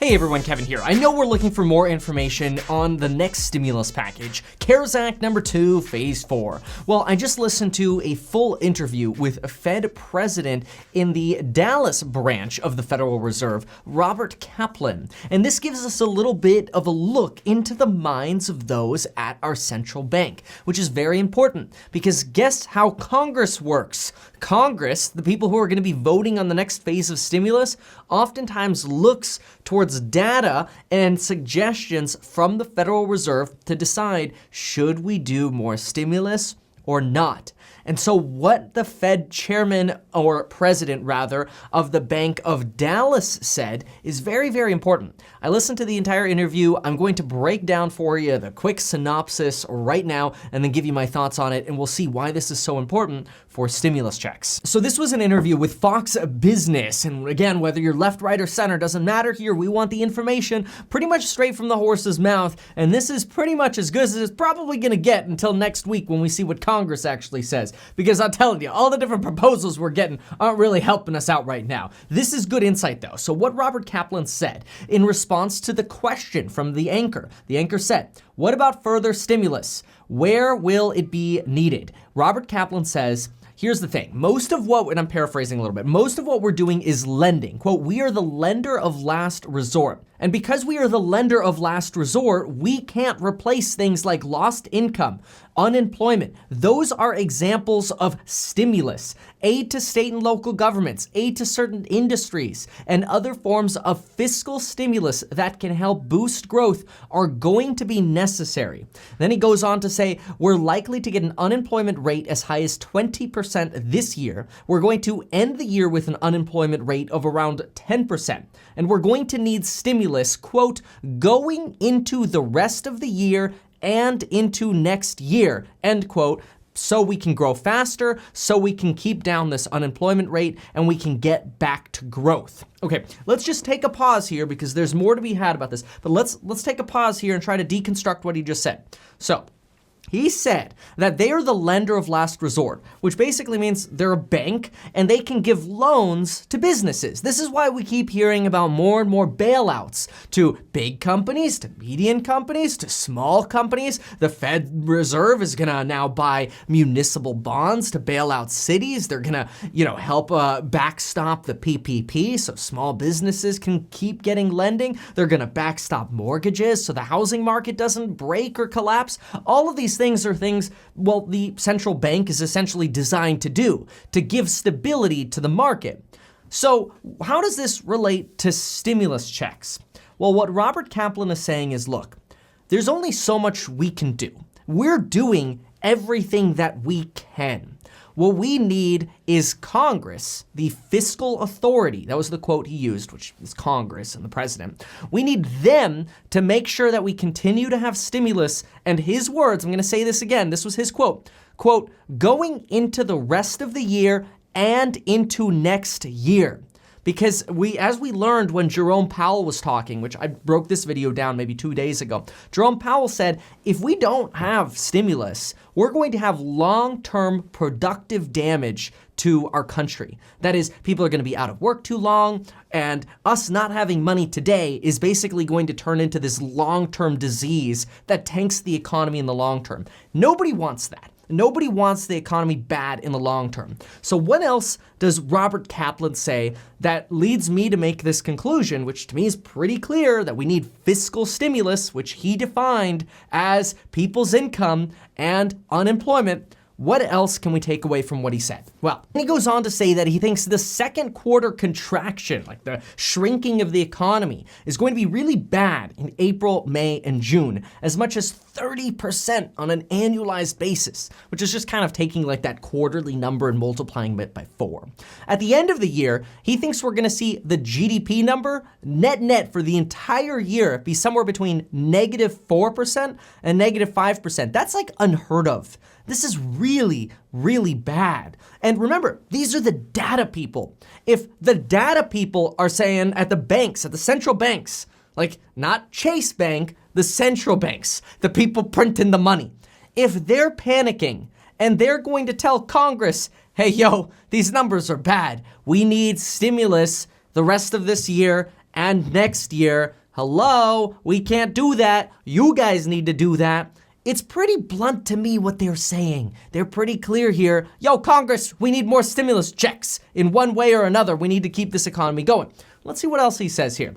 Hey everyone, Kevin here. I know we're looking for more information on the next stimulus package, CARES Act number 2, phase 4. Well, I just listened to a full interview with a Fed president in the Dallas branch of the Federal Reserve, Robert Kaplan. And this gives us a little bit of a look into the minds of those at our central bank, which is very important because guess how Congress works? Congress, the people who are going to be voting on the next phase of stimulus, oftentimes looks towards data and suggestions from the Federal Reserve to decide, should we do more stimulus or not? And so what the Fed chairman, or president rather, of the Bank of Dallas said is very, very important. I listened to the entire interview. I'm going to break down for you the quick synopsis right now and then give you my thoughts on it, and we'll see why this is so important for stimulus checks. So this was an interview with Fox Business, and again, whether you're left, right, or center, doesn't matter here. We want the information pretty much straight from the horse's mouth, and this is pretty much as good as it's probably gonna get until next week when we see what Congress actually says. Because I'm telling you, all the different proposals we're getting aren't really helping us out right now. This is good insight though. So what Robert Kaplan said in response to the question from the anchor said, what about further stimulus? Where will it be needed? Robert Kaplan says, here's the thing, most of what, and I'm paraphrasing a little bit, most of what we're doing is lending. Quote, we are the lender of last resort. And because we are the lender of last resort, we can't replace things like lost income, unemployment. Those are examples of stimulus, aid to state and local governments, aid to certain industries, and other forms of fiscal stimulus that can help boost growth are going to be necessary. Then he goes on to say, we're likely to get an unemployment rate as high as 20% this year. We're going to end the year with an unemployment rate of around 10%. And we're going to need stimulus, quote, going into the rest of the year and into next year, end quote, so we can grow faster, so we can keep down this unemployment rate, and we can get back to growth. Okay, let's just take a pause here because there's more to be had about this, but let's take a pause here and try to deconstruct what he just said. So, he said that they are the lender of last resort, which basically means they're a bank and they can give loans to businesses. This is why we keep hearing about more and more bailouts to big companies, to medium companies, to small companies. The Fed Reserve is gonna now buy municipal bonds to bail out cities. They're gonna, help backstop the PPP so small businesses can keep getting lending. They're gonna backstop mortgages so the housing market doesn't break or collapse. All of these things are things, well, the central bank is essentially designed to do, to give stability to the market. So how does this relate to stimulus checks? Well, what Robert Kaplan is saying is, look, there's only so much we can do. We're doing everything that we can. What we need is Congress, the fiscal authority. That was the quote he used, which is Congress and the president. We need them to make sure that we continue to have stimulus. And his words, I'm going to say this again, this was his quote, going into the rest of the year and into next year. Because as we learned when Jerome Powell was talking, which I broke this video down maybe 2 days ago, Jerome Powell said, if we don't have stimulus, we're going to have long-term productive damage to our country. That is, people are going to be out of work too long, and us not having money today is basically going to turn into this long-term disease that tanks the economy in the long term. Nobody wants that. Nobody wants the economy bad in the long term. So what else does Robert Kaplan say that leads me to make this conclusion, which to me is pretty clear, that we need fiscal stimulus, which he defined as people's income and unemployment? What else can we take away from what he said? Well, he goes on to say that he thinks the second quarter contraction, like the shrinking of the economy, is going to be really bad in April, May, and June, as much as 30% on an annualized basis, which is just kind of taking like that quarterly number and multiplying it by 4. At the end of the year, he thinks we're gonna see the GDP number net for the entire year be somewhere between -4% and -5%. That's like unheard of. This is really, really bad. And remember, these are the data people. If the data people are saying at the banks, at the central banks, like not Chase Bank, the central banks, the people printing the money, if they're panicking and they're going to tell Congress, hey, yo, these numbers are bad. We need stimulus the rest of this year And next year, hello, we can't do that. You guys need to do that. It's pretty blunt to me what they're saying. They're pretty clear here. Yo, Congress, we need more stimulus checks. In one way or another, we need to keep this economy going. Let's see what else he says here.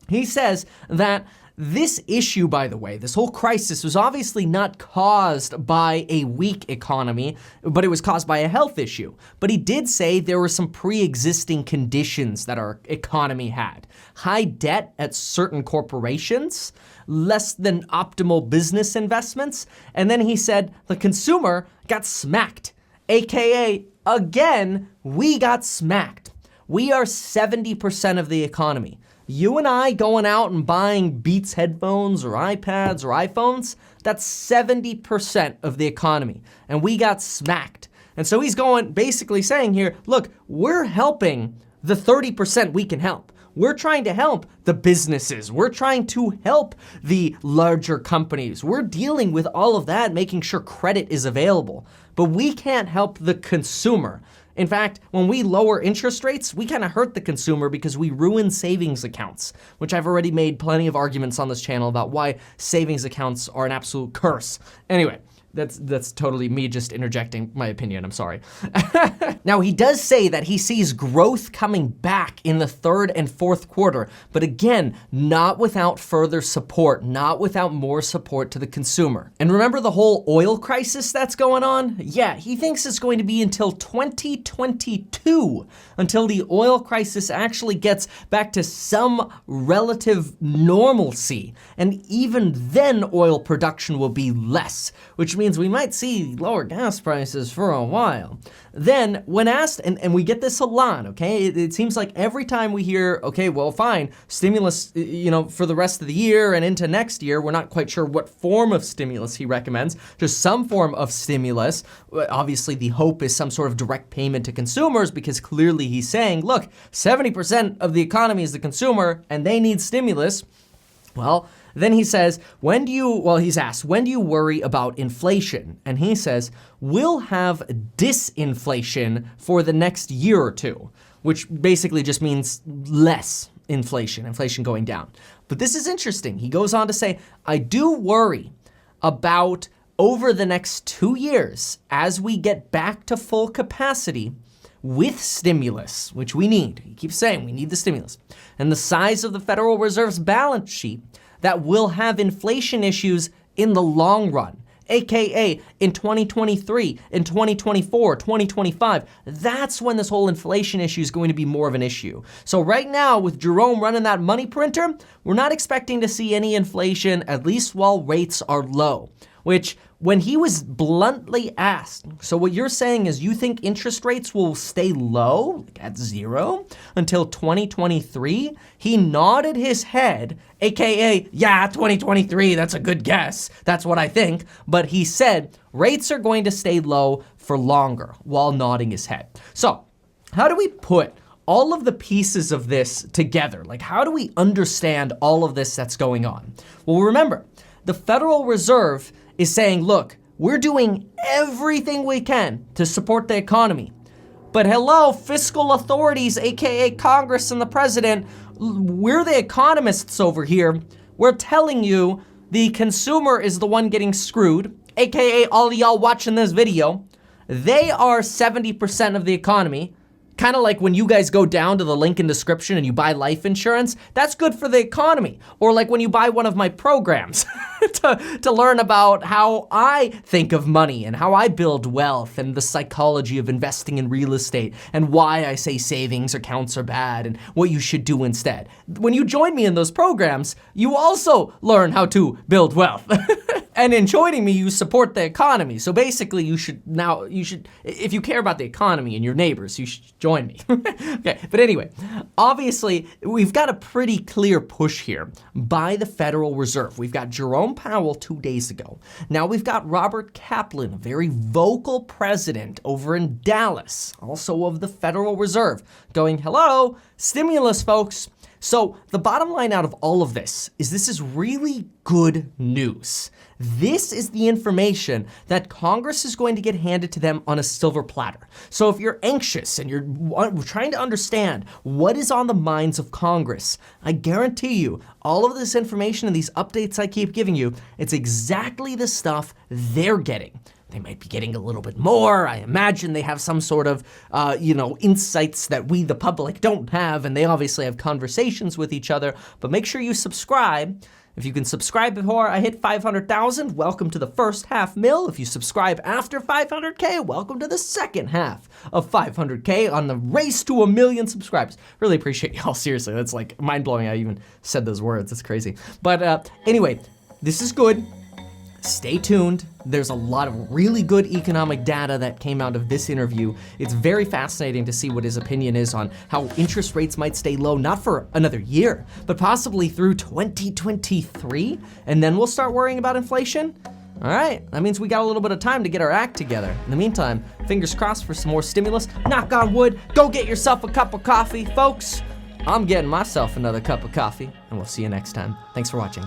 He says that this issue, by the way, this whole crisis was obviously not caused by a weak economy, but it was caused by a health issue. But he did say there were some pre-existing conditions that our economy had. High debt at certain corporations, less than optimal business investments, and then he said the consumer got smacked, aka, again, we got smacked. We are 70% of the economy. You and I going out and buying Beats headphones or iPads or iPhones, that's 70% of the economy. And we got smacked. And so he's basically saying here, look, we're helping the 30% we can help. We're trying to help the businesses. We're trying to help the larger companies. We're dealing with all of that, making sure credit is available. But we can't help the consumer. In fact, when we lower interest rates, we kind of hurt the consumer because we ruin savings accounts, which I've already made plenty of arguments on this channel about why savings accounts are an absolute curse. Anyway, that's totally me just interjecting my opinion, I'm sorry. Now, he does say that he sees growth coming back in the third and fourth quarter, but again, not without further support, not without more support to the consumer. And remember the whole oil crisis that's going on? Yeah, he thinks it's going to be until 2022 until the oil crisis actually gets back to some relative normalcy. And even then, oil production will be less, which means we might see lower gas prices for a while. Then, when asked, and we get this a lot, okay? It seems like every time we hear, okay, well, fine, stimulus, for the rest of the year and into next year, we're not quite sure what form of stimulus he recommends, just some form of stimulus. Obviously, the hope is some sort of direct payment to consumers because clearly he's saying, look, 70% of the economy is the consumer and they need stimulus. Well, then he says, he's asked, when do you worry about inflation? And he says, we'll have disinflation for the next year or two, which basically just means less inflation going down. But this is interesting. He goes on to say, I do worry about over the next 2 years, as we get back to full capacity with stimulus, which we need. He keeps saying we need the stimulus. And the size of the Federal Reserve's balance sheet, that will have inflation issues in the long run, aka in 2023, in 2024, 2025. That's when this whole inflation issue is going to be more of an issue. So right now, with Jerome running that money printer, we're not expecting to see any inflation, at least while rates are low, which when he was bluntly asked, so what you're saying is you think interest rates will stay low, like at zero, until 2023? He nodded his head, aka, yeah, 2023, that's a good guess. That's what I think. But he said rates are going to stay low for longer while nodding his head. So how do we put all of the pieces of this together? Like, how do we understand all of this that's going on? Well, remember, the Federal Reserve is saying, look, we're doing everything we can to support the economy. But hello, fiscal authorities, aka Congress and the president, we're the economists over here. We're telling you the consumer is the one getting screwed, aka all of y'all watching this video. They are 70% of the economy. Kind of like when you guys go down to the link in description and you buy life insurance, that's good for the economy. Or like when you buy one of my programs to learn about how I think of money and how I build wealth and the psychology of investing in real estate and why I say savings accounts are bad and what you should do instead. When you join me in those programs, you also learn how to build wealth. And in joining me, you support the economy. So basically, you should, if you care about the economy and your neighbors, you should join me. Okay, but anyway, obviously, we've got a pretty clear push here by the Federal Reserve. We've got Jerome Powell 2 days ago. Now we've got Robert Kaplan, a very vocal president over in Dallas, also of the Federal Reserve, going, hello, stimulus, folks. So the bottom line out of all of this is really good news. This is the information that Congress is going to get handed to them on a silver platter. So if you're anxious and you're trying to understand what is on the minds of Congress, I guarantee you all of this information and these updates I keep giving you, it's exactly the stuff they're getting. They might be getting a little bit more. I imagine they have some sort of, insights that we, the public, don't have, and they obviously have conversations with each other. But make sure you subscribe. If you can subscribe before I hit 500,000, welcome to the first half mil. If you subscribe after 500K, welcome to the second half of 500K on the race to 1 million subscribers. Really appreciate y'all, seriously. That's like mind-blowing I even said those words. It's crazy. But anyway, this is good. Stay tuned. There's a lot of really good economic data that came out of this interview. It's very fascinating to see what his opinion is on how interest rates might stay low, not for another year, but possibly through 2023, and then we'll start worrying about inflation. All right, that means we got a little bit of time to get our act together. In the meantime, fingers crossed for some more stimulus. Knock on wood, go get yourself a cup of coffee, folks. I'm getting myself another cup of coffee, and we'll see you next time. Thanks for watching.